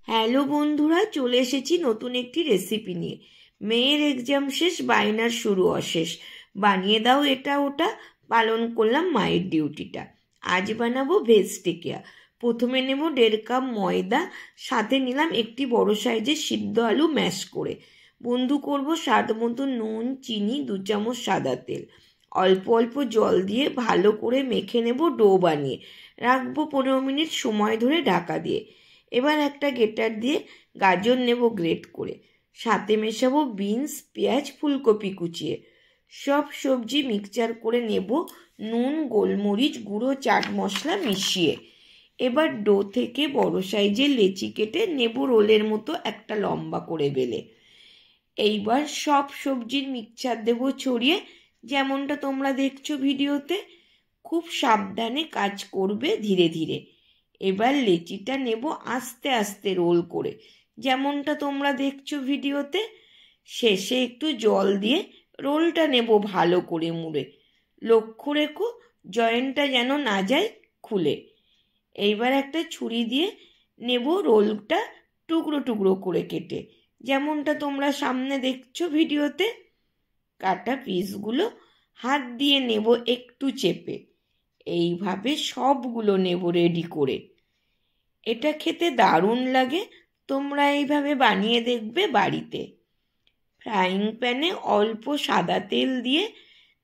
Hello বন্ধুরা, চলে এসেছি নতুন একটি রেসিপি নিয়ে। মেয়ের এক্সাম শেষ, বায়নার শুরু অশেষ। বানিয়ে দাও এটা ওটা, পালন করলাম মায়ের ডিউটিটা। আজ বানাবো ভেজ টিকিয়া। প্রথমে নেব 1.5 কাপ ময়দা, সাথে নিলাম একটি বড় সাইজের সিদ্ধ আলু ম্যাশ করে। বন্ধু করব স্বাদ মতো নুন, চিনি, 2 চামচ সাদা তেল। অল্প অল্প জল দিয়ে ভালো করে মেখে নেব ডো বানিয়ে। রাখবো 15 মিনিট সময় ধরে ঢাকা দিয়ে। এবার একটা গ্রেটার দিয়ে গাজর নেব গ্রেট করে, সাথে মেশাবো বিনস, পেঁয়াজ, ফুলকপি কুচিয়ে। সব সবজি মিক্সচার করে নেব, নুন, গোলমরিচ গুঁড়ো, চাট মশলা মিশিয়ে। এবার ডো থেকে বড় সাইজের লেচি কেটে নেব রোলের মতো একটা লম্বা করে বেলে। এইবার সব সবজির মিক্সচার দেব ছড়িয়ে, যেমনটা তোমরা দেখছো ভিডিওতে। খুব সাবধানে কাজ করবে, ধীরে ধীরে। এবার লেচিটা নেব আস্তে আস্তে রোল করে, যেমনটা তোমরা দেখছো ভিডিওতে। শেষে একটু জল দিয়ে রোলটা নেব ভালো করে মুড়ে। লক্ষ্য রেখো জয়েন্টটা যেন না যায় খুলে। এইবার একটা ছুরি দিয়ে নেব রোলটা টুকরো টুকরো করে কেটে, যেমনটা তোমরা সামনে দেখছো ভিডিওতে। কাটা পিসগুলো হাত দিয়ে নেব একটু চেপে। এইভাবে সবগুলো নেব রেডি করে। এটা খেতে দারুণ লাগে, তোমরা এইভাবে বানিয়ে দেখবে বাড়িতে। ফ্রাইং প্যানে অল্প সাদা তেল দিয়ে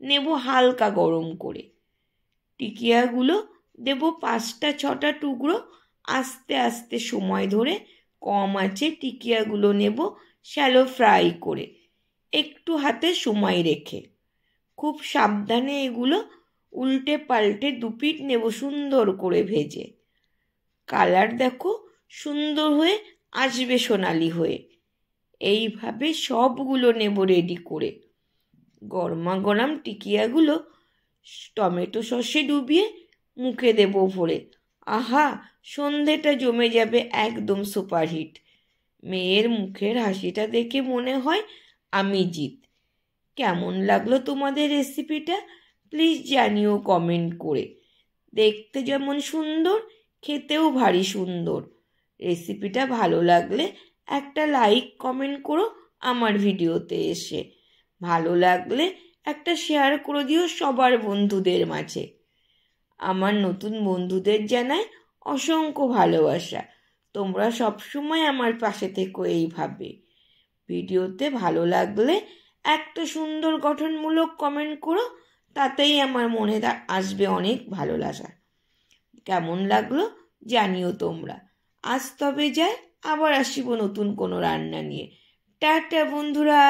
নেব হালকা গরম করে। টিকিয়াগুলো দেব 5-6টা টুকরো। আস্তে আস্তে সময় ধরে কম আঁচে টিকিয়াগুলো নেব শ্যালো ফ্রাই করে, একটু হাতে সময় রেখে। খুব সাবধানে এগুলো উল্টে পাল্টে 2 পিঠ নেব সুন্দর করে ভেজে। কালার দেখো সুন্দর হয়ে আসবে, সোনালি হয়ে। এইভাবে সবগুলো নেব রেডি করে। গরমা গরম টিকিয়াগুলো টমেটো সসে ডুবিয়ে মুখে দেব ভরে। আহা, সন্ধেটা জমে যাবে একদম সুপারহিট। মেয়ের মুখের হাসিটা দেখে মনে হয় আমি জিত। কেমন লাগলো তোমাদের রেসিপিটা প্লিজ জানিও কমেন্ট করে। দেখতে যেমন সুন্দর, খেতেও ভারী সুন্দর। রেসিপিটা ভালো লাগলে একটা লাইক কমেন্ট করো আমার ভিডিওতে এসে। ভালো লাগলে একটা শেয়ার করে দিও সবার বন্ধুদের মাঝে। আমার নতুন বন্ধুদের জানাই অসংখ্য ভালোবাসা। তোমরা সবসময় আমার পাশে থেকো এইভাবে। ভিডিওতে ভালো লাগলে একটা সুন্দর গঠনমূলক কমেন্ট করো, তাতেই আমার মনে আসবে অনেক ভালো লাগা। কেমন লাগলো জানিও তোমরা। আজ তবে যাই, আবার আসিব নতুন কোনো রান্না নিয়ে। টাটা বন্ধুরা।